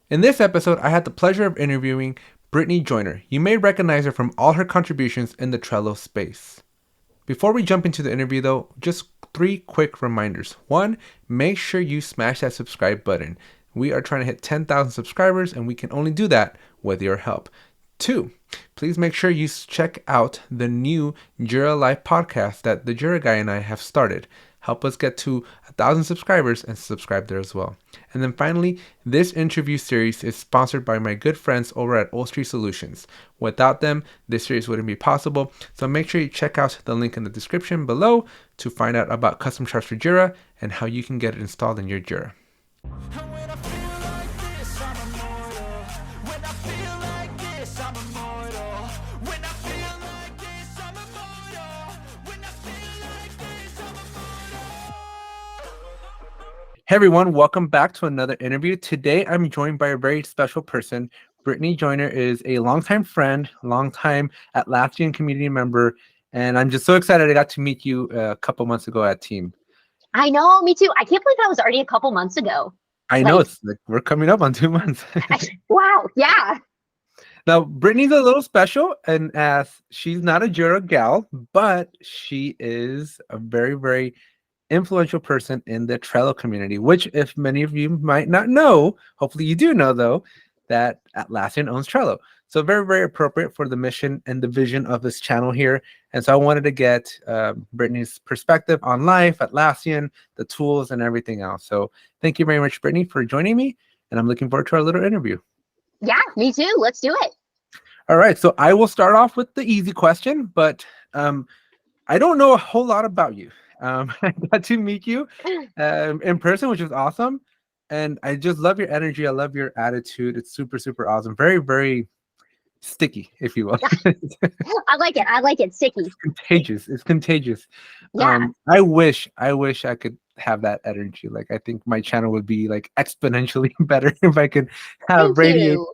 In this episode, I had the pleasure of interviewing Brittany Joiner. You may recognize her from all her contributions in the Trello space. Before we jump into the interview, though, just three quick reminders. One, make sure you smash that subscribe button. We are trying to hit 10,000 subscribers, and we can only do that with your help. Two, please make sure you check out the new Jira Live podcast that the Jira guy and I have started. Help us get to 1,000 subscribers and subscribe there as well. And then finally, this interview series is sponsored by my good friends over at Old Street Solutions. Without them, this series wouldn't be possible. So make sure you check out the link in the description below to find out about custom charts for Jira and how you can get it installed in your Jira. Hey everyone, welcome back to another interview. Today I'm joined by a very special person. Brittany Joiner is a longtime friend, longtime Atlassian community member, and I'm just so excited I got to meet you a couple months ago at Team. I know, me too. I can't believe that was already a couple months ago. I know Like, it's like we're coming up on 2 months. wow, yeah. Now, Brittany's a little special, and as she's not a Jira gal, but she is a very, very influential person in the Trello community, which if many of you might not know, hopefully you do know though, that Atlassian owns Trello. So very, very appropriate for the mission and the vision of this channel here. And so I wanted to get Brittany's perspective on life, Atlassian, the tools and everything else. So thank you very much, Brittany, for joining me. And I'm looking forward to our little interview. Yeah, me too. Let's do it. All right. So I will start off with the easy question, but I don't know a whole lot about you. I got to meet you in person, which is awesome. And I just love your energy. I love your attitude. It's super, super awesome. Very, very sticky, if you will. I like it. I like it. Sticky. Contagious. It's contagious. Yeah, I wish I could have that energy. Like I think my channel would be like exponentially better if I could have thank you.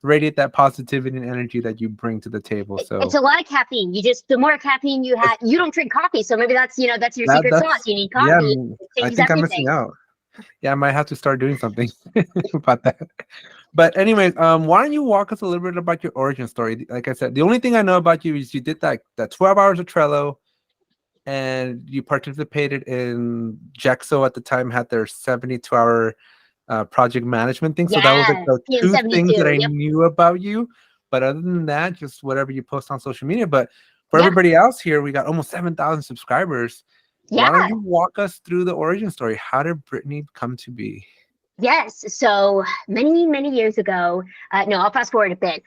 radiate that positivity and energy that you bring to the table. It's So a lot of caffeine. The more caffeine you have, you don't drink coffee. So maybe that's your secret sauce. that's You need yeah, coffee. It I changes think I'm missing everything. out. Yeah, I might have to start doing something about that. But anyways, why don't you walk us a little bit about your origin story? Like I said, the only thing I know about you is you did that 12 hours of Trello and you participated in Jexo at the time had their 72-hour project management thing. So that was like Yeah, the PM two things that 72. I Yep. knew about you. But other than that, just whatever you post on social media. But for Yeah. everybody else here, we got almost 7,000 subscribers. Why don't Yeah. you walk us through the origin story? How did Brittany come to be? Yes. So many, many years ago, no, I'll fast forward a bit.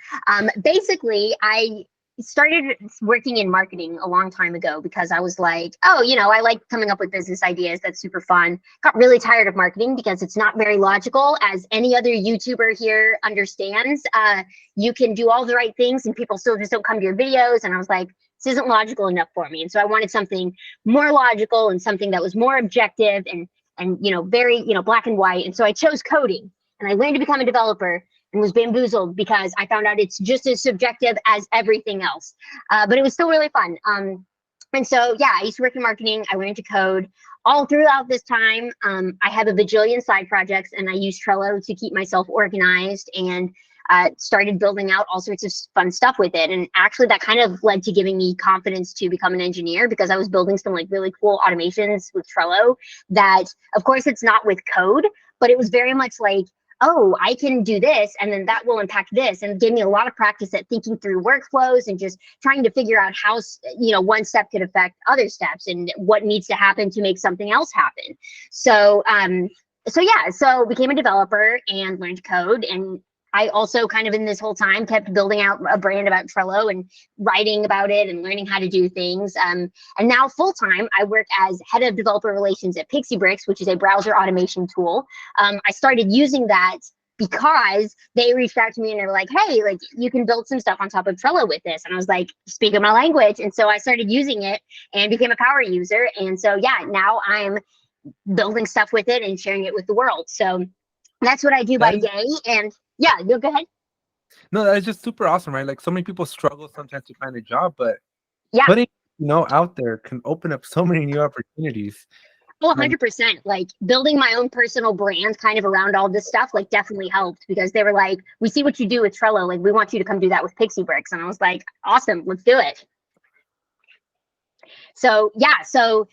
Basically, I started working in marketing a long time ago because I was like, oh, I like coming up with business ideas. That's super fun. Got really tired of marketing because it's not very logical, as any other YouTuber here understands. You can do all the right things and people still just don't come to your videos. And I was like, this isn't logical enough for me. And so I wanted something more logical and something that was more objective and very black and white. And so I chose coding, and I learned to become a developer and was bamboozled because I found out it's just as subjective as everything else. But it was still really fun. And so yeah, I used to work in marketing. I learned to code all throughout this time. I have a bajillion side projects, and I use Trello to keep myself organized, and started building out all sorts of fun stuff with it. And actually that kind of led to giving me confidence to become an engineer, because I was building some like really cool automations with Trello that, of course, it's not with code, but it was very much like, oh, I can do this and then that will impact this, and gave me a lot of practice at thinking through workflows and just trying to figure out how one step could affect other steps and what needs to happen to make something else happen. So became a developer and learned code. And I also kind of in this whole time kept building out a brand about Trello and writing about it and learning how to do things. And now full time, I work as head of developer relations at Pixie Bricks, which is a browser automation tool. I started using that because they reached out to me and they were like, hey, like you can build some stuff on top of Trello with this. And I was like, speaking my language. And so I started using it and became a power user. And so, yeah, now I'm building stuff with it and sharing it with the world. So that's what I do That by is day. And yeah, no, go ahead. no, that is just super awesome, right? Like so many people struggle sometimes to find a job, but Yeah, putting out there can open up so many new opportunities. Oh, And 100%. Like building my own personal brand kind of around all this stuff, like definitely helped because they were like, we see what you do with Trello. Like, we want you to come do that with Pixie Bricks. And I was like, awesome, let's do it. So yeah, so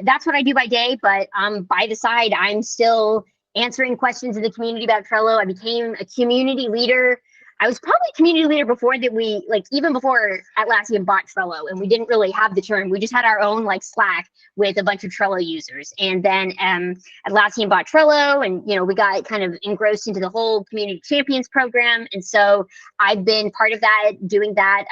that's what I do by day, but by the side, I'm still answering questions in the community about Trello. I became a community leader. I was probably a community leader before that we like even before Atlassian bought Trello, and we didn't really have the term. We just had our own like Slack with a bunch of Trello users, and then Atlassian bought Trello, and we got kind of engrossed into the whole community champions program, and so I've been part of that, doing that,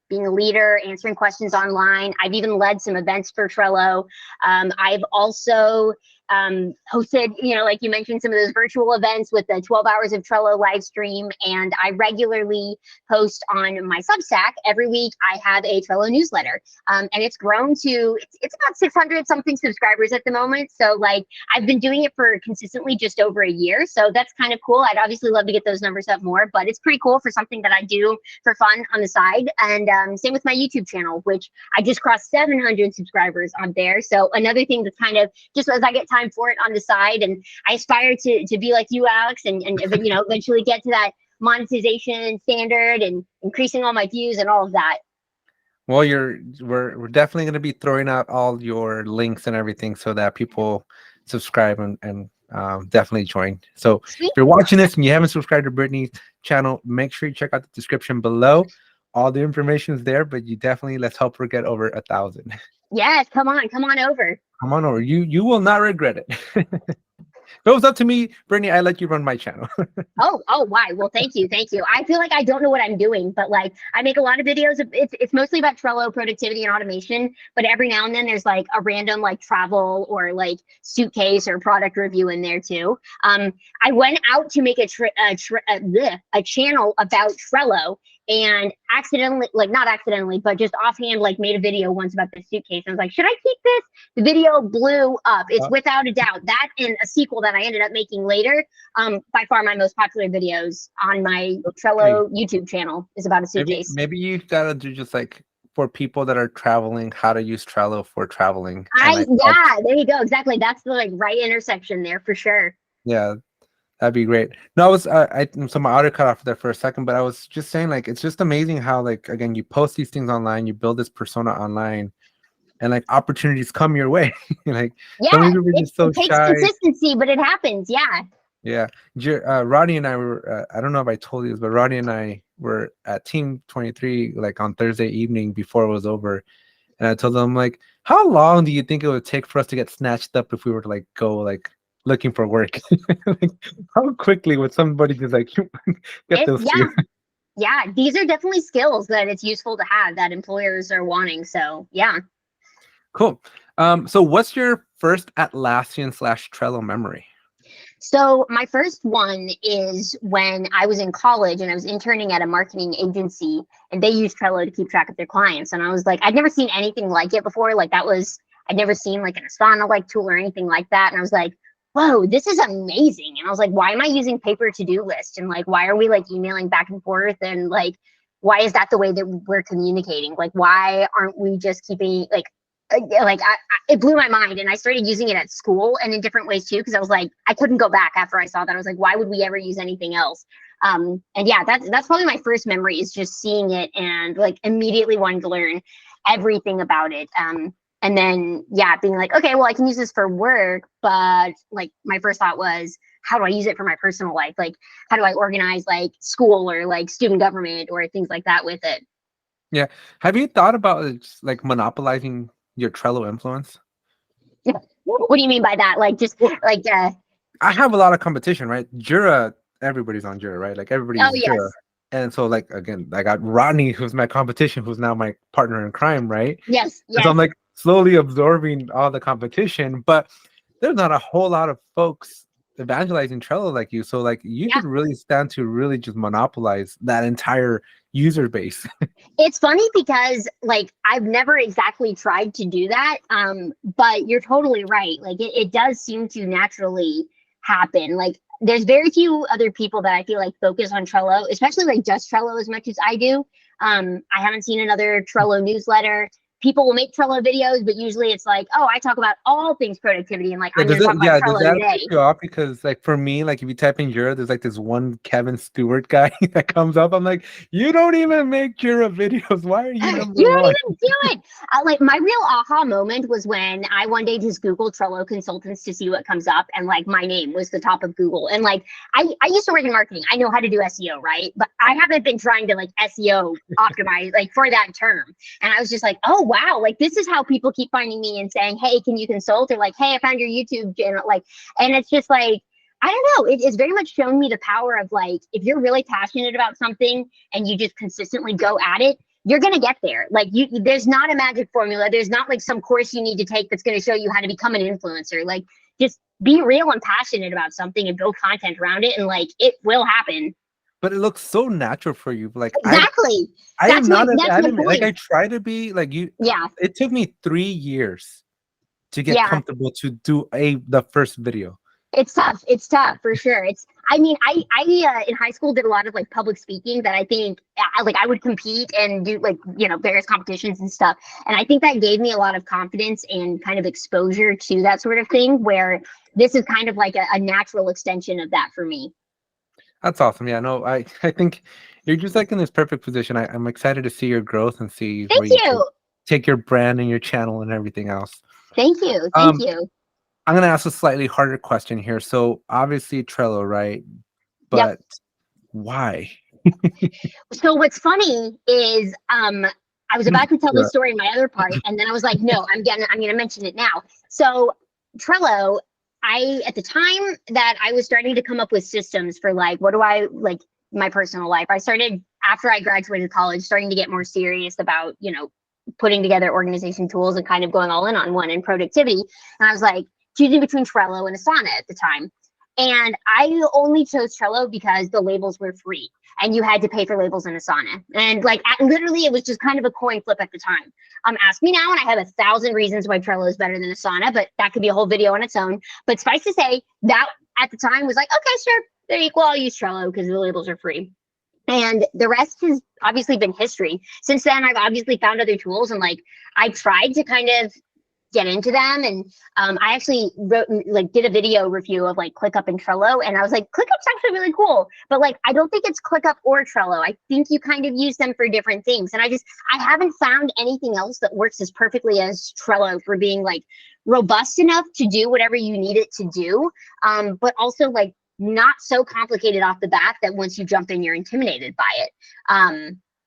being a leader, answering questions online. I've even led some events for Trello. I've also hosted, like you mentioned, some of those virtual events with the 12 hours of Trello live stream. And I regularly post on my Substack. Every week I have a Trello newsletter. And it's grown to, it's about 600 something subscribers at the moment. So like I've been doing it for consistently just over a year. So that's kind of cool. I'd obviously love to get those numbers up more, but it's pretty cool for something that I do for fun on the side. And same with my YouTube channel, which I just crossed 700 subscribers on there. So another thing that's kind of just as I get time for it on the side, and I aspire to be like you, Alex, and eventually get to that monetization standard and increasing all my views and all of that. well, we're definitely going to be throwing out all your links and everything so that people subscribe and definitely join. So if Sweet. you're watching this and you haven't subscribed to Brittany's channel, make sure you check out the description below. All the information is there, but you definitely, let's help her get over 1,000. Yes, come on over. Come on over. You will not regret it. If it was up to me, Brittany, I let you run my channel. Oh, why? Well, thank you. I feel like I don't know what I'm doing, but like I make a lot of videos. It's mostly about Trello productivity and automation, but every now and then there's like a random like travel or like suitcase or product review in there too. I went out to make a channel about Trello and accidentally, like not accidentally, but just offhand, like made a video once about this suitcase. I was like, should I keep this? The video blew up. It's without a doubt that and a sequel that I ended up making later. By far my most popular videos on my Trello YouTube channel is about a suitcase. Maybe you gotta do just like for people that are traveling, how to use Trello for traveling. Yeah, there you go. Exactly. That's the like right intersection there for sure. Yeah, that'd be great. No, I was so my audio cut off there for a second, but I was just saying like it's just amazing how like again you post these things online, you build this persona online, and like opportunities come your way. Like some Yeah, people are just so it takes shy. consistency, but it happens. Yeah. Yeah, Roddy and I were. I don't know if I told you this, but Roddy and I were at Team 23 like on Thursday evening before it was over, and I told them like, how long do you think it would take for us to get snatched up if we were to like go like looking for work? Like, how quickly would somebody just like get those Yeah. two? Yeah. These are definitely skills that it's useful to have that employers are wanting. So yeah. Cool. So what's your first Atlassian / Trello memory? So my first one is when I was in college and I was interning at a marketing agency and they used Trello to keep track of their clients. And I was like, I'd never seen anything like it before. Like I'd never seen like an Asana like tool or anything like that. And I was like, whoa, this is amazing. And I was like, why am I using paper to-do list? And like, why are we like emailing back and forth? And like, why is that the way that we're communicating? Like, why aren't we just keeping it blew my mind, and I started using it at school and in different ways too, because I was like, I couldn't go back after I saw that. I was like, why would we ever use anything else? And yeah, that's probably my first memory is just seeing it and like immediately wanting to learn everything about it. And then yeah, being like, okay, well, I can use this for work, but like my first thought was, how do I use it for my personal life? Like, how do I organize like school or like student government or things like that with it? Yeah. Have you thought about like monopolizing your Trello influence? What do you mean by that? Like just like I have a lot of competition, right? Jira, everybody's on Jira, right? Like everybody oh uses yes. Jira. And so like again, I got Rodney, who's my competition, who's now my partner in crime, right? Yes, And so yes. I'm like slowly absorbing all the competition, but there's not a whole lot of folks evangelizing Trello like you. So like you Yeah. could really stand to really just monopolize that entire user base. It's funny because like I've never exactly tried to do that. But you're totally right. Like it does seem to naturally happen. Like there's very few other people that I feel like focus on Trello, especially like just Trello as much as I do. I haven't seen another Trello newsletter. people will make Trello videos, but usually it's like, oh, I talk about all things productivity and like Yeah, I'm going to talk about does Trello that piss today. you off? Because like for me, like if you type in Jira, there's like this one Kevin Stewart guy that comes up. I'm like, you don't even make Jira videos. Why are you You number don't one? even do it. Like my real aha moment was when I one day just Googled Trello consultants to see what comes up, and like my name was the top of Google. And like I used to work in marketing. I know how to do SEO, right? But I haven't been trying to like SEO optimize like for that term. And I was just like, oh wow, like this is how people keep finding me and saying, hey, can you consult? Or like, hey, I found your YouTube channel. Like, and it's just like, I don't know. It's very much shown me the power of like, if you're really passionate about something and you just consistently go at it, you're going to get there. Like there's not a magic formula. There's not like some course you need to take that's going to show you how to become an influencer. Like just be real and passionate about something and build content around it. And like, it will happen. But it looks so natural for you. Like Exactly. I am not an That's my anime. Like point. I try to be like you. Yeah. It took me 3 years to get Yeah. comfortable to do the first video. It's tough. It's tough for sure. I mean, I in high school did a lot of like public speaking that I think I would compete and do like, various competitions and stuff. And I think that gave me a lot of confidence and kind of exposure to that sort of thing where this is kind of like a natural extension of that for me. That's awesome. Yeah, no, I think you're just like in this perfect position. I'm excited to see your growth and see Thank where you can you. take your brand and your channel and everything else. Thank you. Thank Um, you. I'm gonna ask a slightly harder question here. So obviously Trello, right? Yep. But why? So what's funny is I was about to tell Yeah. this story in my other part, and then I was like, no, I'm gonna mention it now. So Trello, at the time that I was starting to come up with systems for like what do I like my personal life, I started after I graduated college, starting to get more serious about, putting together organization tools and kind of going all in on one in productivity. And I was like choosing between Trello and Asana at the time. And I only chose Trello because the labels were free and you had to pay for labels in Asana. And like literally, it was just kind of a coin flip at the time. Ask me now, and I have 1,000 reasons why Trello is better than Asana, but that could be a whole video on its own. But suffice to say, that at the time was like, okay, sure, they're equal. I'll use Trello because the labels are free. And the rest has obviously been history. Since then, I've obviously found other tools, and like I tried to kind of get into them. And I actually did a video review of like ClickUp and Trello. And I was like, ClickUp's actually really cool. But like, I don't think it's ClickUp or Trello. I think you kind of use them for different things. And I haven't found anything else that works as perfectly as Trello for being like robust enough to do whatever you need it to do. But also like not so complicated off the bat that once you jump in, you're intimidated by it.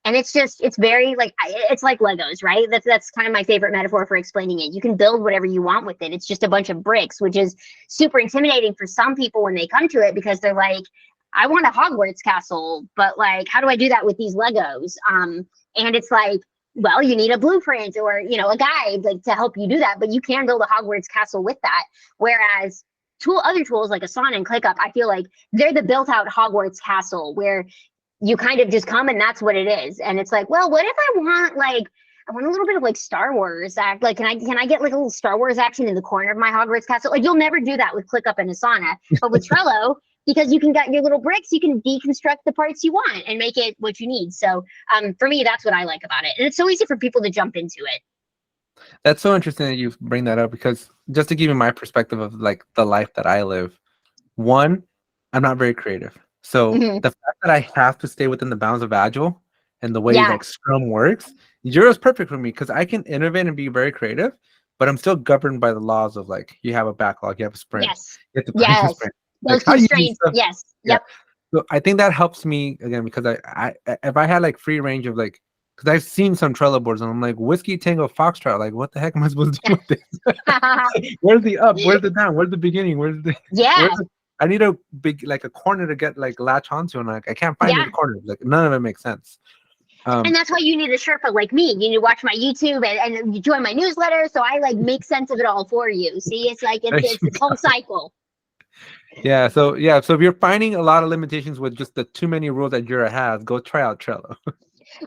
And it's very like, it's like Legos, right? That's kind of my favorite metaphor for explaining it. You can build whatever you want with it. It's just a bunch of bricks, which is super intimidating for some people when they come to it because they're like, I want a Hogwarts castle, but like, how do I do that with these Legos? And it's like, well, you need a blueprint or, a guide like to help you do that, but you can build a Hogwarts castle with that. Whereas other tools like Asana and ClickUp, I feel like they're the built out Hogwarts castle where you kind of just come and that's what it is. And it's like, well, what if I want a little bit of like Star Wars act? Like, can I get like a little Star Wars action in the corner of my Hogwarts castle? Like, you'll never do that with ClickUp and Asana, but with Trello, because you can get your little bricks, you can deconstruct the parts you want and make it what you need. So, for me, that's what I like about it, and it's so easy for people to jump into it. That's so interesting that you bring that up because just to give you my perspective of like the life that I live, one, I'm not very creative. So Mm-hmm. the fact that I have to stay within the bounds of Agile and the way Yeah. like Scrum works, Jira is perfect for me because I can innovate and be very creative, but I'm still governed by the laws of like you have a backlog, you have a sprint, Yes. you have to plan your Yes. sprint. Those Like how you do constraints. stuff. Yes. Yeah. Yep. So I think that helps me again because I if I had like free range of like because I've seen some Trello boards and I'm like Whiskey Tango Foxtrot, like what the heck am I supposed to do with this? Where's the up? Where's the down? Where's the beginning? Yeah. I need a big like a corner to get like latch onto and like I can't find Yeah. the corner. Like none of it makes sense. And that's why you need a Sherpa like me. You need to watch my YouTube and you join my newsletter. So I like make sense of it all for you. See, it's like it's a whole cycle. Yeah. So if you're finding a lot of limitations with just the too many rules that Jira has, go try out Trello.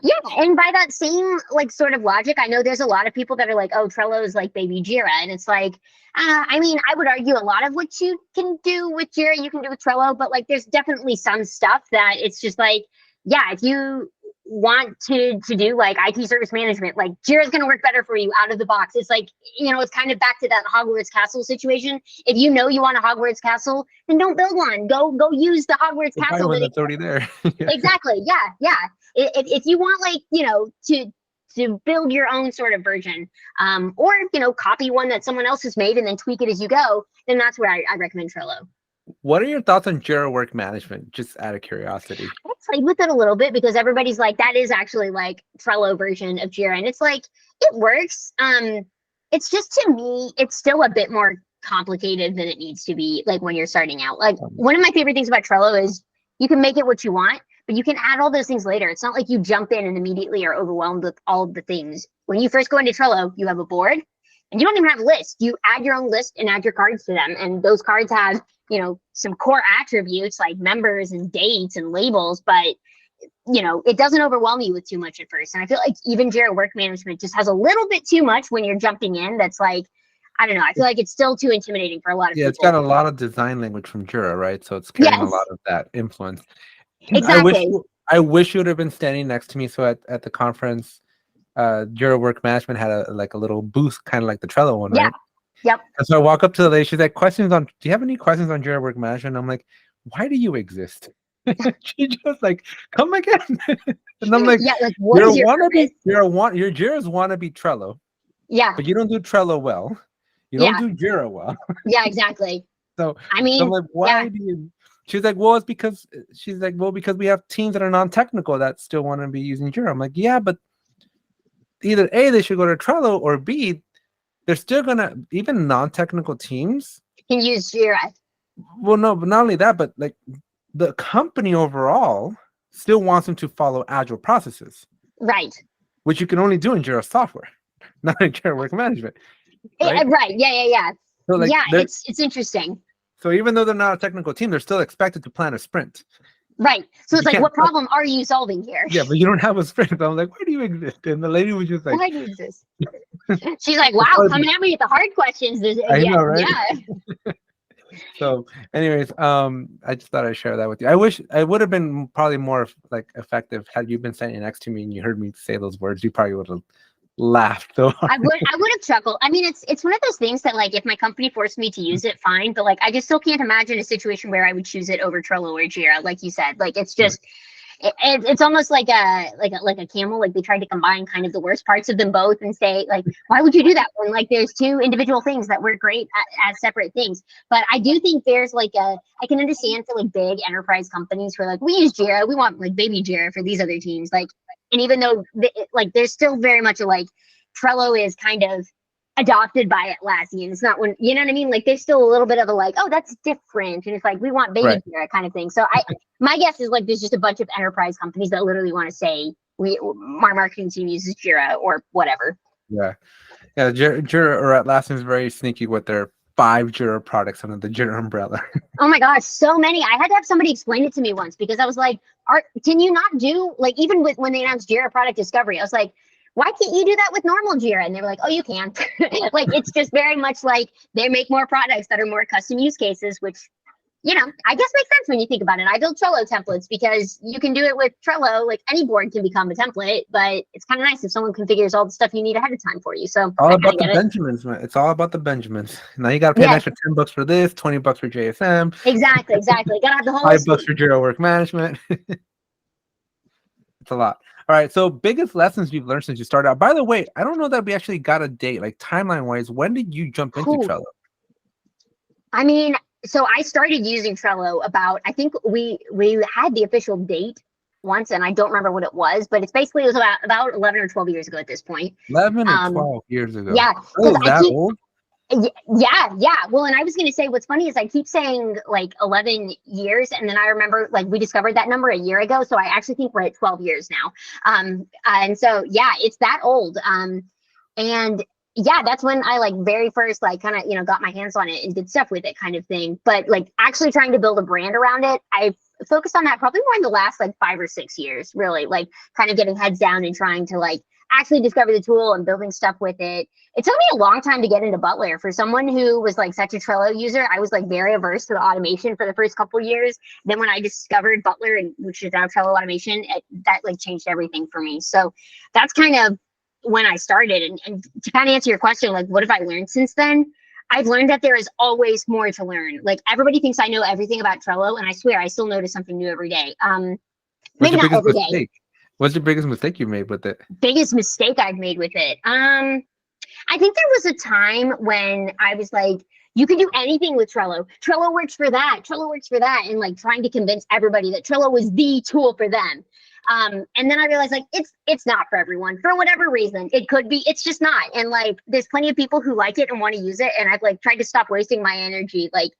Yeah, and by that same like sort of logic, I know there's a lot of people that are like, "Oh, Trello is like baby Jira," and it's like, I mean, I would argue a lot of what you can do with Jira, you can do with Trello, but like, there's definitely some stuff that it's just like, yeah, if you want to do like IT service management, like Jira is going to work better for you out of the box. It's like, it's kind of back to that Hogwarts castle situation. If you know you want a Hogwarts castle, then don't build one. Go use the Hogwarts We'll buy castle one that that's already there. Yeah. exactly. Yeah, yeah. If you want, like, to build your own sort of version, or copy one that someone else has made and then tweak it as you go, then that's where I recommend Trello. What are your thoughts on Jira work management? Just out of curiosity. I played with it a little bit because everybody's like, that is actually like Trello version of Jira, and it's like it works. It's just, to me, it's still a bit more complicated than it needs to be. Like when you're starting out, like one of my favorite things about Trello is you can make it what you want, but you can add all those things later. It's not like you jump in and immediately are overwhelmed with all of the things. When you first go into Trello, you have a board, and you don't even have a list. You add your own list and add your cards to them, and those cards have some core attributes like members and dates and labels, but it doesn't overwhelm you with too much at first. And I feel like even Jira work management just has a little bit too much when you're jumping in. That's like, I don't know. I feel like it's still too intimidating for a lot of people. Yeah, it's got a lot of design language from Jira, right? So it's carrying a lot of that influence. Exactly. I wish you would have been standing next to me. So at the conference, Jira work management had a little booth, kind of like the Trello one, right? Yep. And so I walk up to the lady. She's like, do you have any questions on Jira work management? I'm like, why do you exist? She just like, come again. And I'm like, yeah, like what is your purpose? Your Jira's wannabe Trello. Yeah. But you don't do Trello well. You don't do Jira well. Yeah, exactly. So I mean, I'm like, why do you? She's like, well, because we have teams that are non-technical that still want to be using Jira. I'm like, yeah, but either A, they should go to Trello, or B, they're still gonna, even non-technical teams can use Jira. Well, no, but not only that, but like the company overall still wants them to follow agile processes, right? Which you can only do in Jira software, not in Jira work management. Right. Yeah. So like, it's interesting. So even though they're not a technical team, they're still expected to plan a sprint. Right. So it's like, what problem are you solving here? Yeah, but you don't have a sprint. I'm like, why do you exist? And the lady was just like, why do you exist? She's like, wow, coming at me with the hard questions. I know, right? Yeah. So, anyways, I just thought I'd share that with you. I wish I would have been probably more like effective had you been standing next to me and you heard me say those words. You probably would have laughed though. I would have chuckled. I mean, it's one of those things that, like, if my company forced me to use it, fine. But like, I just still can't imagine a situation where I would choose it over Trello or Jira. Like you said, like it's just. It's almost like a camel. Like they tried to combine kind of the worst parts of them both and say, like, why would you do that when like there's two individual things that work great as separate things? But I do think there's like I can understand for like big enterprise companies who are like, we use Jira, we want like baby Jira for these other teams. Like, and even though like there's still very much a like Trello is kind of adopted by Atlassian. It's not when, you know what I mean? Like there's still a little bit of a like, oh, that's different. And it's like, we want baby Jira kind of thing. So my guess is like, there's just a bunch of enterprise companies that literally want to say, my marketing team uses Jira or whatever. Yeah. Jira or Atlassian is very sneaky with their 5 Jira products under the Jira umbrella. Oh my gosh, so many. I had to have somebody explain it to me once because I was like, can you not do, like, even when they announced Jira Product Discovery, I was like, why can't you do that with normal Jira? And they were like, oh, you can. Like, it's just very much like they make more products that are more custom use cases, which, I guess makes sense when you think about it. I build Trello templates because you can do it with Trello. Like any board can become a template, but it's kind of nice if someone configures all the stuff you need ahead of time for you. So all about the Benjamins, man. It's all about the Benjamins. Now you got to pay an extra $10 for this, $20 for JSM. Exactly. Got to have the whole $5 for Jira work management. It's a lot. All right. So biggest lessons you've learned since you started out. By the way, I don't know that we actually got a date, like timeline wise. When did you jump into Trello? I mean, so I started using Trello I think we had the official date once, and I don't remember what it was, but it was about 11 or 12 years ago at this point. 11 or 12 years ago. Yeah. Oh, that old? Yeah. Well, and I was going to say, what's funny is I keep saying like 11 years. And then I remember like we discovered that number a year ago. So I actually think we're at 12 years now. And so, yeah, it's that old. And yeah, that's when I like very first, like kind of, got my hands on it and did stuff with it kind of thing. But like actually trying to build a brand around it, I focused on that probably more in the last like 5 or 6 years, really, like kind of getting heads down and trying to like actually discover the tool and building stuff with it. It took me a long time to get into Butler. For someone who was like such a Trello user, I was like very averse to the automation for the first couple of years. Then when I discovered Butler, and which is now Trello automation, that like changed everything for me. So that's kind of when I started. And to kind of answer your question, like what have I learned since then? I've learned that there is always more to learn. Like everybody thinks I know everything about Trello, and I swear I still notice something new every day. What's Maybe your not biggest every day. mistake? What's your biggest mistake you made with it? Biggest mistake I've made with it. I think there was a time when I was like, you can do anything with Trello. Trello works for that. Trello works for that. And like trying to convince everybody that Trello was the tool for them. And then I realized like it's not for everyone for whatever reason. It could be, it's just not. And like there's plenty of people who like it and want to use it. And I've like tried to stop wasting my energy. Like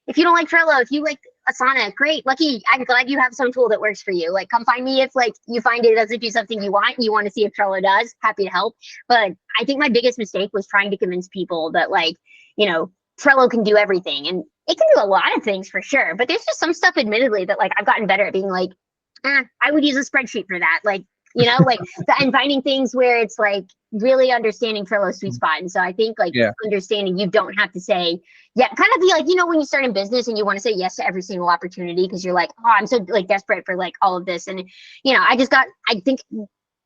if you don't like Trello, if you like Asana, great, lucky. I'm glad you have some tool that works for you. Like come find me if like you find it doesn't do something you want. You want to see if Trello does. Happy to help. But I think my biggest mistake was trying to convince people that like, you know, Trello can do everything. And it can do a lot of things for sure. But there's just some stuff admittedly that like I've gotten better at being like, I would use a spreadsheet for that. Like, you know, like and finding things where it's like really understanding Trello's sweet spot. And so I think like understanding you don't have to say, yeah, kind of be like, you know, when you start in business and you want to say yes to every single opportunity because you're like, oh, I'm so like desperate for like all of this. And, you know, I think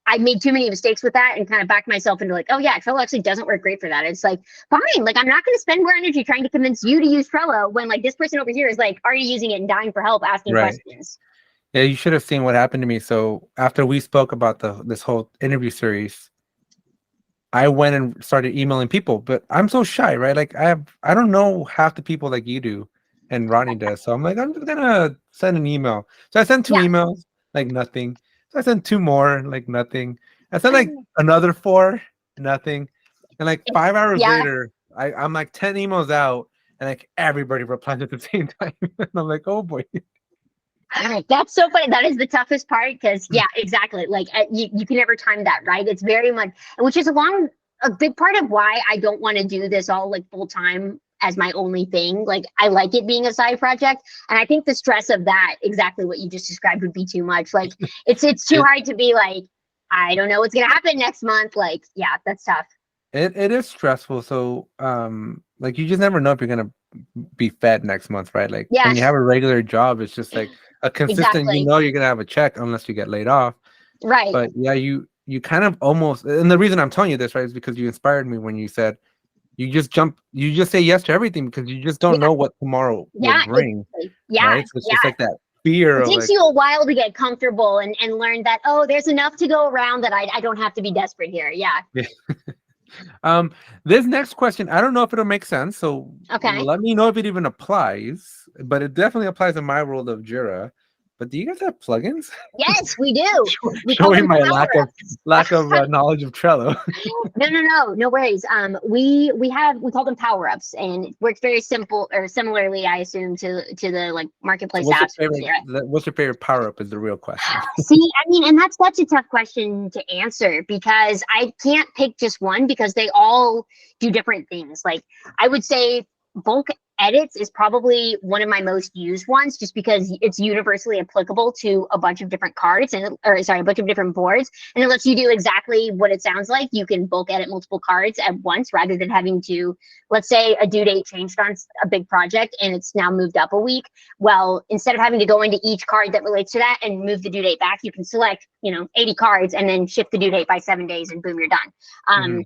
I made too many mistakes with that and kind of backed myself into like, oh yeah, Trello actually doesn't work great for that. It's like, fine, like I'm not going to spend more energy trying to convince you to use Trello when like this person over here is like already using it and dying for help, asking questions. Yeah, you should have seen what happened to me. So after we spoke about this whole interview series, I went and started emailing people, but I'm so shy, right? Like I don't know half the people like you do and Rodney does. So I'm like, I'm just gonna send an email. So I sent 2 emails, like nothing. So I sent 2 more, like nothing. I sent like another 4, nothing. And like 5 hours later, I'm like 10 emails out and like everybody replied at the same time. And I'm like, oh boy. That's so funny. That is the toughest part because, yeah, exactly. Like you can never time that, right? It's very much, which is a big part of why I don't want to do this all like full time as my only thing. Like I like it being a side project, and I think the stress of that, exactly what you just described, would be too much. Like it's too hard to be like, I don't know what's gonna happen next month. Like, yeah, that's tough. It is stressful. So like you just never know if you're gonna be fed next month, right? Like when you have a regular job, it's just like a consistent, you know, you're gonna have a check unless you get laid off. Right. But yeah, you kind of almost, and the reason I'm telling you this, right, is because you inspired me when you said you just say yes to everything because you just don't know what tomorrow will bring. Exactly. Right. So it's just like that fear it of takes like, you a while to get comfortable and learn that, oh, there's enough to go around that I don't have to be desperate here. Yeah. This next question, I don't know if it'll make sense, so Okay. let me know if it even applies, but it definitely applies in my world of Jira. But do you guys have plugins? Yes, we do. Showing my lack of knowledge of Trello. No worries. We call them power ups, and it works very simple or similarly, I assume, to the like marketplace apps. What's your favorite power up? Is the real question. See, I mean, and that's such a tough question to answer because I can't pick just one because they all do different things. Like I would say bulk edits is probably one of my most used ones just because it's universally applicable to a bunch of different cards a bunch of different boards, and it lets you do exactly what it sounds like. You can bulk edit multiple cards at once rather than having to, let's say a due date changed on a big project and it's now moved up a week. Well, instead of having to go into each card that relates to that and move the due date back, you can select 80 cards and then shift the due date by 7 days and boom, you're done.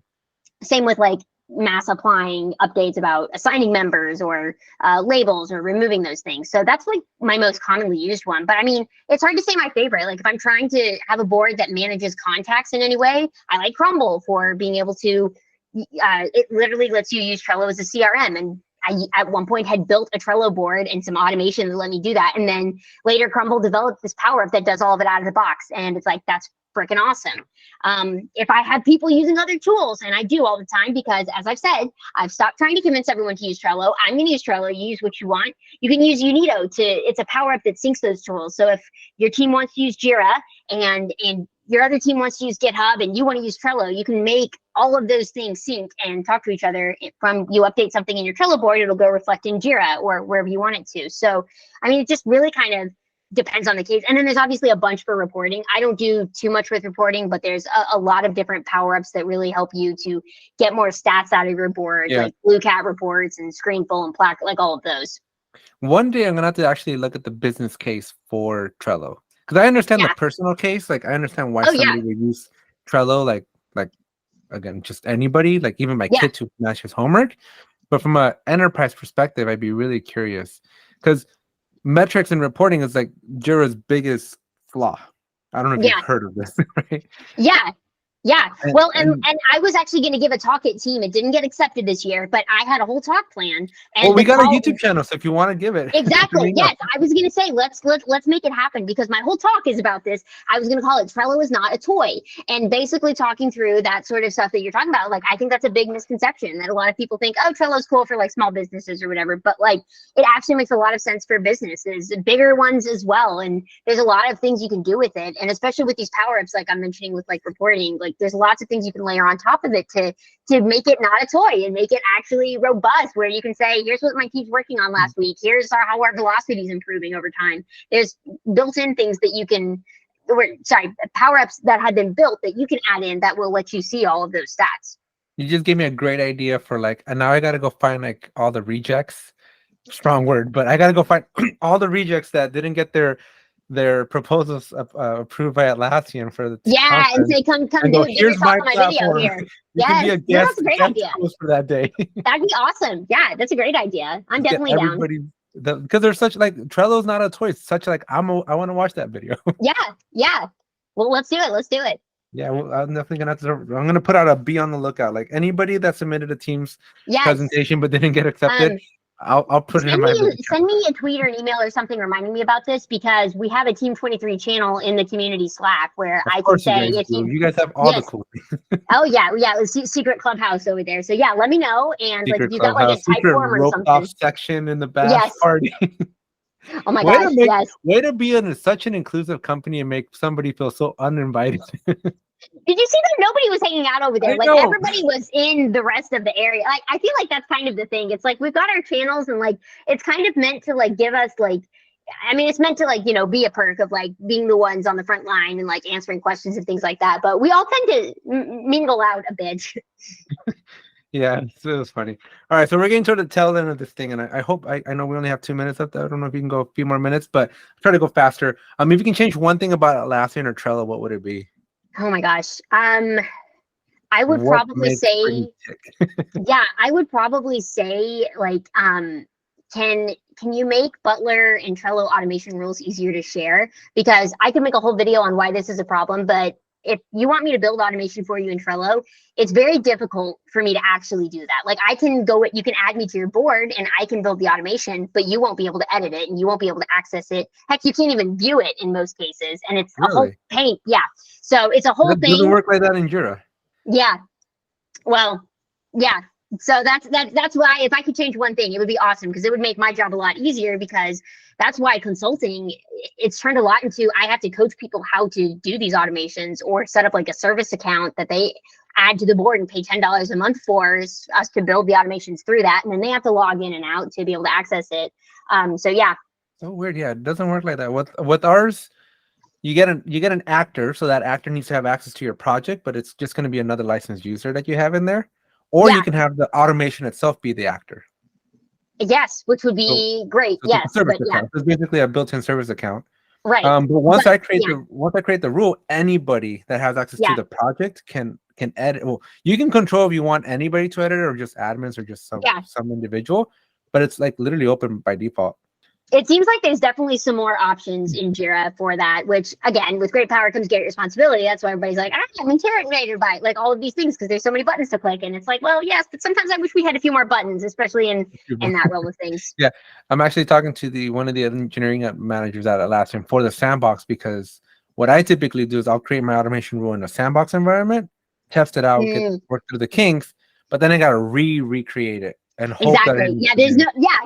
Same with like mass applying updates about assigning members or labels or removing those things. So that's like my most commonly used one. But I mean, it's hard to say my favorite. Like if I'm trying to have a board that manages contacts in any way, I like Crumble for being able to, it literally lets you use Trello as a CRM. And I, at one point, had built a Trello board and some automation to let me do that. And then later Crumble developed this power up that does all of it out of the box. And it's like, that's freaking awesome. If I have people using other tools, and I do all the time, because as I've said, I've stopped trying to convince everyone to use Trello. I'm going to use Trello. You use what you want. You can use Unito it's a power up that syncs those tools. So if your team wants to use Jira and your other team wants to use GitHub and you want to use Trello, you can make all of those things sync and talk to each other. From you update something in your Trello board, it'll go reflect in Jira or wherever you want it to. So, I mean, it just really kind of depends on the case. And then there's obviously a bunch for reporting. I don't do too much with reporting, but there's a lot of different power-ups that really help you to get more stats out of your board, Yeah. like blue cat reports and screenful and plaque, like all of those. One day I'm gonna have to actually look at the business case for Trello, because I understand the Yeah. personal case. Like I understand why Oh yeah. somebody would use Trello, like again, just anybody, like even my Yeah. kid to match his homework. But from an enterprise perspective, I'd be really curious because metrics and reporting is like Jira's biggest flaw. I don't know if you've Yeah. heard of this, right? Yeah. Yeah. And, Well, and and I was actually going to give a talk at Team. It didn't get accepted this year, but I had a whole talk plan. well, And we the got a call, YouTube channel, so if you want to give it, let exactly. me know. Yes, I was going to say let's make it happen because my whole talk is about this. I was going to call it Trello is not a toy, and basically talking through that sort of stuff that you're talking about. Like I think that's a big misconception that a lot of people think, oh, Trello's cool for like small businesses or whatever, but like it actually makes a lot of sense for businesses, bigger ones as well. And there's a lot of things you can do with it, and especially with these power ups, like I'm mentioning with like reporting, like there's lots of things you can layer on top of it to make it not a toy and make it actually robust, where you can say, here's what my team's working on last week. Here's how our velocity is improving over time. There's built-in things that you can, power-ups that have been built that you can add in that will let you see all of those stats. You just gave me a great idea for like, and now I got to go find like all the rejects. Strong word, but I got to go find all the rejects that didn't get their proposals approved by Atlassian for the Yeah, and conference. say, come And do go, it. Get here's yourself my on my video platform. here. You can be Yes, a no, guest, that's a great idea. host for that day. That'd be awesome. Yeah, that's a great idea. I'm Get definitely down. everybody, because there's such like Trello's not a toy. It's such like I want to watch that video. Yeah, yeah. Well, let's do it. Let's do it. Yeah, well, I'm definitely gonna have to. I'm gonna put out a be on the lookout. Like anybody that submitted a Teams Yes. presentation but didn't get accepted, I'll put it in my video. Send me a tweet or an email or something reminding me about this, because we have a Team 23 channel in the community Slack where I can say if you guys have all the cool oh yeah, secret clubhouse over there. So yeah, let me know, and like if secret you got like a clubhouse, type secret form or roped off something. section in the bash Yes. party. Oh my way gosh, to make, yes. way to be in such an inclusive company and make somebody feel so uninvited. Did you see that nobody was hanging out over there? I Like know. everybody was in the rest of the area. Like I feel like that's kind of the thing. It's like we've got our channels, and like it's kind of meant to like give us like, I mean, it's meant to like, you know, be a perk of like being the ones on the front line and like answering questions and things like that. But we all tend to mingle out a bit. Yeah, it was funny. All right, so we're getting toward the tail end of this thing, and I hope I know we only have 2 minutes left. I don't know if you can go a few more minutes, but try to go faster. If you can change one thing about Atlassian or Trello, what would it be? Oh my gosh. I would probably say, yeah, I would probably say like, can you make Butler and Trello automation rules easier to share? Because I could make a whole video on why this is a problem, but if you want me to build automation for you in Trello, it's very difficult for me to actually do that. Like I can go, you can add me to your board and I can build the automation, but you won't be able to edit it and you won't be able to access it. Heck, you can't even view it in most cases. And it's a whole pain. Yeah. So it's a whole thing. It doesn't work like that in Jira. Yeah. Well, yeah. So that's why if I could change one thing, it would be awesome, because it would make my job a lot easier, because that's why consulting, it's turned a lot into, I have to coach people how to do these automations or set up like a service account that they add to the board and pay $10 a month for us to build the automations through that. And then they have to log in and out to be able to access it. So yeah. So weird. Yeah, it doesn't work like that. With ours, you get an actor, so that actor needs to have access to your project, but it's just going to be another licensed user that you have in there. Or you can have the automation itself be the actor. Yes, which would be great. So yes, but yeah, it's basically a built-in service account. Right. But once I create the rule, anybody that has access to the project can edit. Well, you can control if you want anybody to edit it or just admins or just some individual, but it's like literally open by default. It seems like there's definitely some more options in Jira for that, which again, with great power comes great responsibility. That's why everybody's like, I'm intimidated by like all of these things because there's so many buttons to click. And it's like, well, yes, but sometimes I wish we had a few more buttons, especially in that role of things. Yeah. I'm actually talking to one of the engineering managers at Atlassian for the sandbox, because what I typically do is I'll create my automation rule in a sandbox environment, test it out, work through the kinks, but then I got to recreate it. And hope exactly. Yeah, there's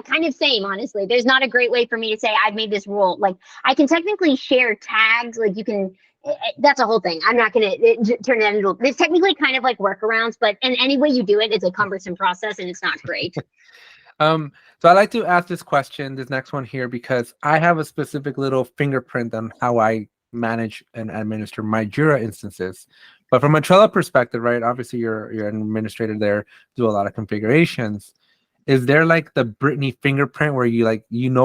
kind of same, honestly. There's not a great way for me to say I've made this rule. Like I can technically share tags, like you can, that's a whole thing. I'm not going to turn that into, there's technically kind of like workarounds, but in any way you do it, it's a cumbersome process and it's not great. So I like to ask this question, this next one here, because I have a specific little fingerprint on how I manage and administer my Jira instances. But from a Trello perspective, right? Obviously, you're an administrator there, do a lot of configurations. Is there like the Brittany fingerprint where you like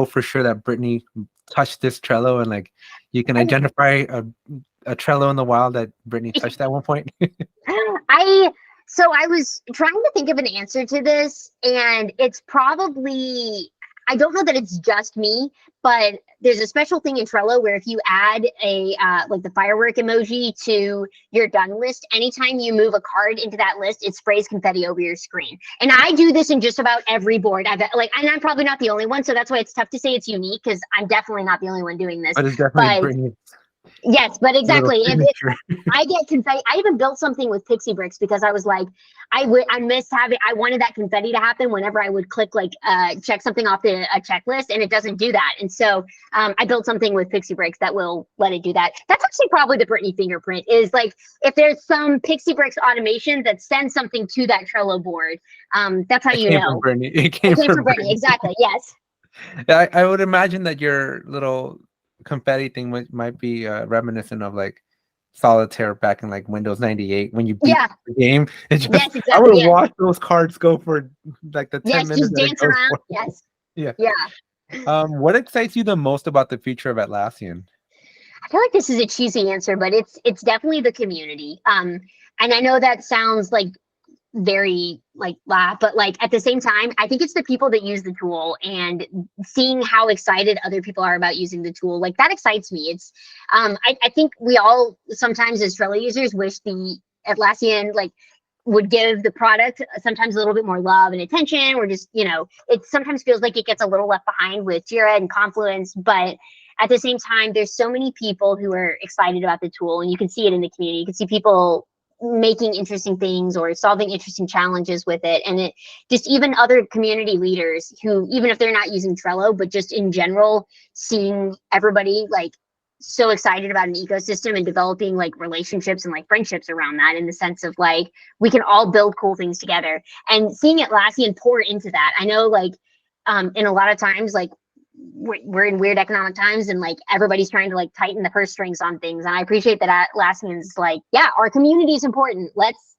for sure that Brittany touched this Trello and like you can identify a Trello in the wild that Brittany touched at one point? I so I was trying to think of an answer to this, and it's probably, I don't know that it's just me, but there's a special thing in Trello where if you add a like the firework emoji to your done list, anytime you move a card into that list, it sprays confetti over your screen. And I do this in just about every board. I've like, and I'm probably not the only one, so that's why it's tough to say it's unique because I'm definitely not the only one doing this. But it's definitely But Brittany's yes, but little exactly. If signature. I get confetti, I even built something with pixie bricks because I was like, I miss having, I wanted that confetti to happen whenever I would click like check something off a checklist, and it doesn't do that. And so I built something with pixie bricks that will let it do that. That's actually probably the Brittany fingerprint, is like if there's some pixie bricks automation that sends something to that Trello board, that's how It you came from know. Brittany. It It came came from from Brittany. Brittany. Exactly. Yes. I would imagine that your little confetti thing might be reminiscent of like solitaire back in like Windows 98 when you beat Yeah. the game. It just Yes. I would Exactly. Yes. watch those cards go for like the 10 Yes. minutes Just that it dance goes around. for. Yes. Yeah. Yeah. What excites you the most about the future of Atlassian? I feel like this is a cheesy answer, but it's definitely the community. And I know that sounds like very like blah, but like at the same time, I think it's the people that use the tool and seeing how excited other people are about using the tool. Like that excites me. It's I think we all sometimes as Trello users wish the Atlassian like would give the product sometimes a little bit more love and attention, or just, it sometimes feels like it gets a little left behind with Jira and Confluence. But at the same time, there's so many people who are excited about the tool, and you can see it in the community. You can see people making interesting things or solving interesting challenges with it. And it just, even other community leaders who, even if they're not using Trello, but just in general, seeing everybody like so excited about an ecosystem and developing like relationships and like friendships around that, in the sense of like we can all build cool things together, and seeing Atlassian pour into that. I know like in a lot of times like we're in weird economic times, and like everybody's trying to like tighten the purse strings on things, and I appreciate that Atlassian's like, yeah, our community is important, let's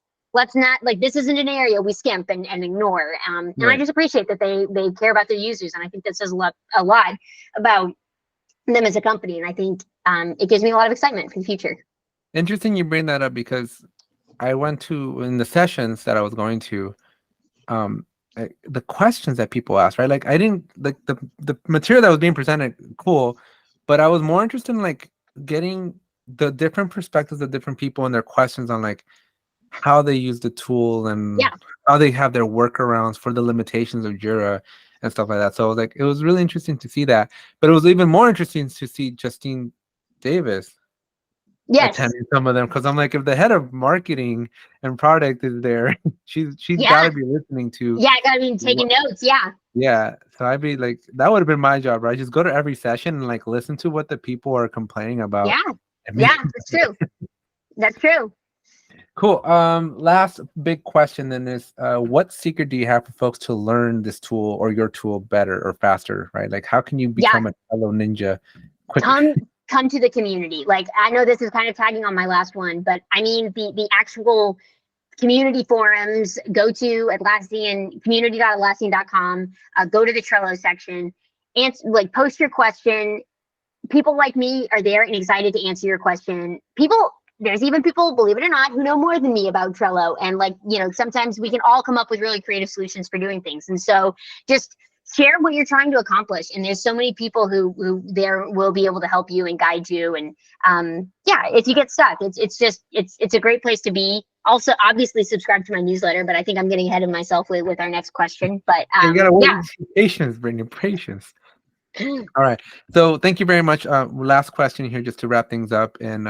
not, like, this isn't an area we skimp and ignore. And I Right. just appreciate that they care about their users, and I think that says a lot about them as a company. And I think it gives me a lot of excitement for the future. Interesting you bring that up because I went to in the sessions that I was going to, the questions that people asked, right? Like I didn't like the material that was being presented, cool, but I was more interested in like getting the different perspectives of different people and their questions on like how they use the tool and Yeah. how they have their workarounds for the limitations of Jira and stuff like that. So like it was really interesting to see that, but it was even more interesting to see Justine Davis Yes. attending some of them because I'm like, if the head of marketing and product is there, she's got Yeah. to be listening to Yeah. I mean, what. taking notes. Yeah. Yeah, so I'd be like, that would have been my job, right? Just go to every session and like listen to what the people are complaining about Yeah. and make Yeah. it That's true. That's true. cool. Last big question then is, what secret do you have for folks to learn this tool or your tool better or faster, right? Like, how can you Yeah. become a fellow ninja quicker? Come to the community. Like, I know this is kind of tagging on my last one, but I mean the actual community forums. Go to Atlassian, community.atlassian.com, go to the Trello section, and like post your question. People like me are there and excited to answer your question. There's even people, believe it or not, who know more than me about Trello. And like, sometimes we can all come up with really creative solutions for doing things. And so just share what you're trying to accomplish. And there's so many people who there will be able to help you and guide you. And yeah, if you get stuck, it's a great place to be. Also, obviously subscribe to my newsletter, but I think I'm getting ahead of myself with our next question. But You gotta yeah. wait. Patience, Brittany, patience. All right. So thank you very much. Last question here, just to wrap things up. And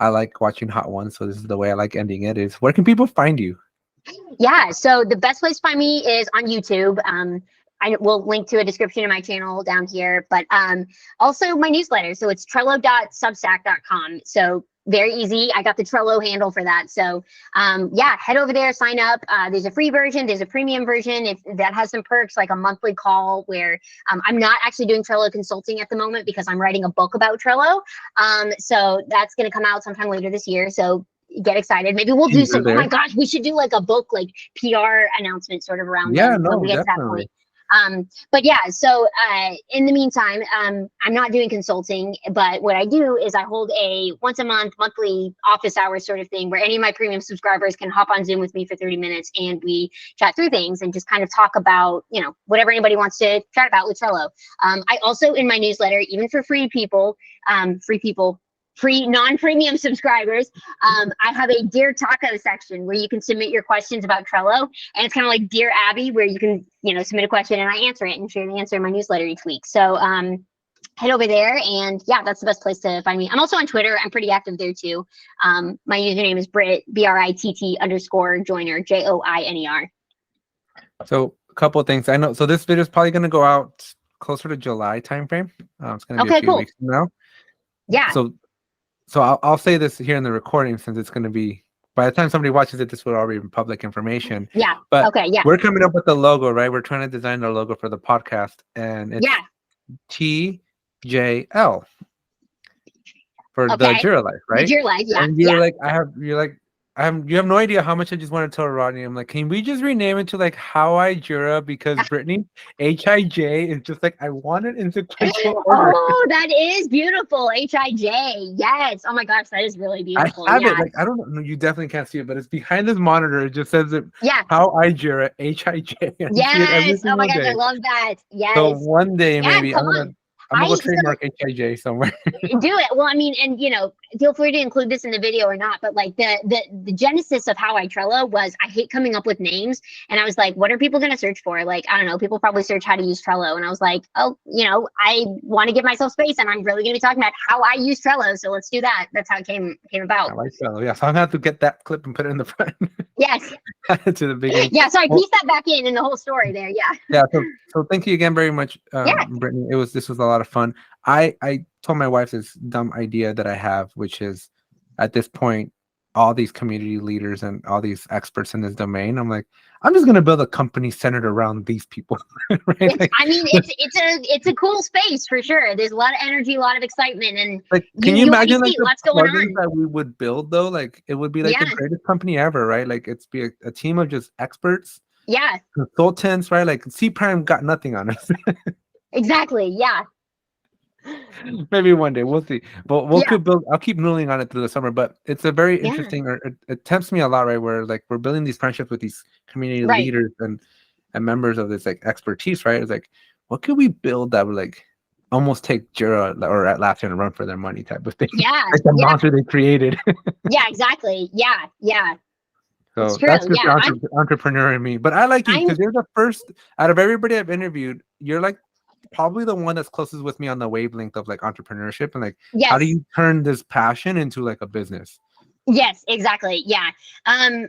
I like watching Hot Ones, so this is the way I like ending it. Is where can people find you? Yeah, so the best place to find me is on YouTube. I will link to a description of my channel down here, but also my newsletter. So it's trello.substack.com. So very easy. I got the Trello handle for that. So yeah, head over there, sign up. There's a free version, there's a premium version. If that has some perks, like a monthly call where I'm not actually doing Trello consulting at the moment because I'm writing a book about Trello. So that's going to come out sometime later this year. So get excited. Maybe we'll do some, oh my gosh, we should do like a book, like PR announcement sort of around then when we get to that point. But yeah, so in the meantime, I'm not doing consulting, but what I do is I hold a once a month, monthly office hours sort of thing where any of my premium subscribers can hop on Zoom with me for 30 minutes and we chat through things and just kind of talk about, you know, whatever anybody wants to chat about with Trello. I also, in my newsletter, even for free non-premium subscribers, I have a Dear Taco section where you can submit your questions about Trello, and it's kind of like Dear Abby, where you can, you know, submit a question and I answer it and share the answer in my newsletter each week. So head over there, and yeah, that's the best place to find me. I'm also on Twitter. I'm pretty active there too. My username is Britt_Joiner, Joiner. So a couple of things I know. So this video is probably going to go out closer to July timeframe. It's going to be a few weeks from now. Yeah. So I'll say this here in the recording, since it's going to be, by the time somebody watches it, this will already be public information. Yeah. But okay. Yeah. We're coming up with the logo, right? We're trying to design the logo for the podcast, and it's TJL for the Jira Life, right? The Jira Life, yeah. And you have no idea how much I just want to tell Rodney. I'm like, can we just rename it to like How I Jira? Because Brittany, HIJ is just like, I want it in sequential order. Oh, that is beautiful. HIJ. Yes. Oh my gosh, that is really beautiful. I have it. Like, I don't know. You definitely can't see it, but it's behind this monitor. It just says it. Yeah. How I Jira, HIJ. Yes. Oh my gosh, I love that. Yes. So one day maybe come on. I'm gonna go trademark HIJ somewhere. Do it. Well, I mean, and you know, feel free to include this in the video or not, but like the genesis of How I Trello was I hate coming up with names, and I was like, what are people going to search for? Like, I don't know, people probably search how to use Trello, and I was like, oh, you know, I want to give myself space, and I'm really going to be talking about how I use Trello, so let's do that. That's how it came about. I like Trello. Yeah, so I'm gonna have to get that clip and put it in the front. Yes. To the beginning. Yeah, so I pieced that back in the whole story there. Yeah. Yeah. So thank you again very much, Brittany. This was a lot of fun. I told my wife this dumb idea that I have, which is at this point, all these community leaders and all these experts in this domain, I'm like, I'm just gonna build a company centered around these people. Right? I mean, it's a cool space for sure. There's a lot of energy, a lot of excitement, and like, can you imagine like what's going on that we would build though? Like, it would be like the greatest company ever, right? Like, it's be a team of just experts, consultants, right? Like, C Prime got nothing on us. Exactly. Yeah. Maybe one day, we'll see. But I'll keep noodling on it through the summer. But it's a very interesting, or it tempts me a lot, right? Where like we're building these friendships with these community leaders and members of this like expertise, right? It's like, what could we build that would like almost take Jira or Atlassian and run for their money type of thing? Yeah. Like the monster they created. Yeah, exactly. Yeah. Yeah. So that's just the entrepreneur in me. But I like you because you're the first out of everybody I've interviewed. You're like probably the one that's closest with me on the wavelength of like entrepreneurship and like how do you turn this passion into like a business? Yes, exactly. Yeah. And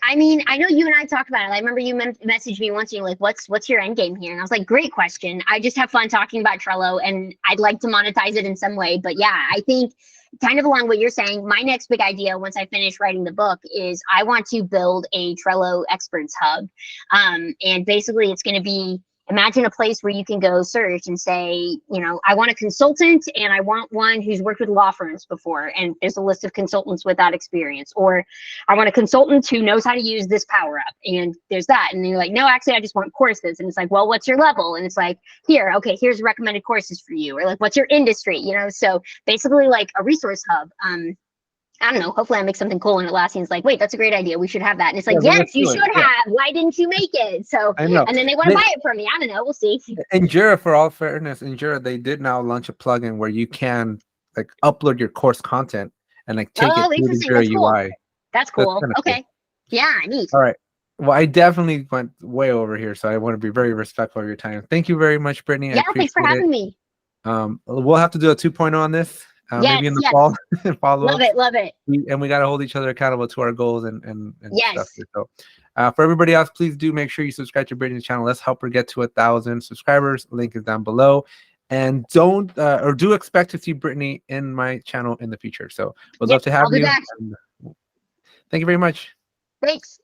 I mean, I know you and I talked about it. I remember you messaged me once and you're like, what's your end game here? And I was like, great question. I just have fun talking about Trello and I'd like to monetize it in some way. But yeah, I think kind of along what you're saying, my next big idea once I finish writing the book is I want to build a Trello experts hub. And basically it's going to be, imagine a place where you can go search and say, you know, I want a consultant and I want one who's worked with law firms before. And there's a list of consultants with that experience. Or I want a consultant who knows how to use this power up. And there's that. And you're like, no, actually, I just want courses. And it's like, well, what's your level? And it's like, here's recommended courses for you. Or like, what's your industry? You know, so basically like a resource hub. I don't know, hopefully I make something cool and Atlassian's like, wait, that's a great idea. We should have that. And it's like, yes, you should have. Why didn't you make it? So, and then they want to buy it from me. I don't know. We'll see. In Jira, for all fairness, in Jira, they did now launch a plugin where you can like upload your course content and like take it through the Jira UI. That's cool. Okay. Cool. Yeah, neat. All right. Well, I definitely went way over here, so I want to be very respectful of your time. Thank you very much, Brittany. Yeah, thanks for having me. We'll have to do a 2.0 on this. Maybe in the fall. Follow love it. And we got to hold each other accountable to our goals and stuff. So, for everybody else, please do make sure you subscribe to Brittany's channel. Let's help her get to 1,000 subscribers. Link is down below. And don't or do expect to see Brittany in my channel in the future. So would Yep, love to have I'll be you. back. And thank you very much. Thanks.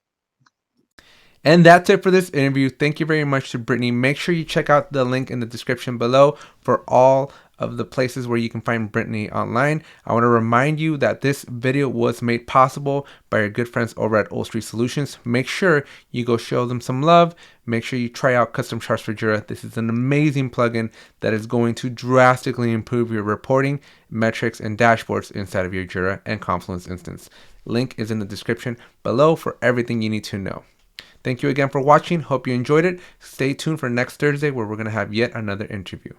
And that's it for this interview. Thank you very much to Brittany. Make sure you check out the link in the description below for all of the places where you can find Brittany online. I want to remind you that this video was made possible by our good friends over at Old Street Solutions. Make sure you go show them some love. Make sure you try out Custom Charts for Jira. This is an amazing plugin that is going to drastically improve your reporting, metrics, and dashboards inside of your Jira and Confluence instance. Link is in the description below for everything you need to know. Thank you again for watching. Hope you enjoyed it. Stay tuned for next Thursday where we're going to have yet another interview.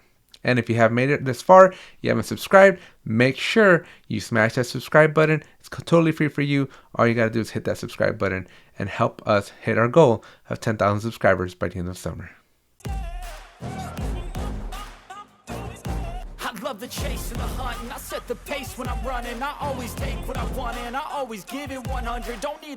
And if you have made it this far, you haven't subscribed, make sure you smash that subscribe button. It's totally free for you. All you got to do is hit that subscribe button and help us hit our goal of 10,000 subscribers by the end of summer. I love the chase and the hunt, and I set the pace when I'm running. I always take what I want and I always give it 100. Don't need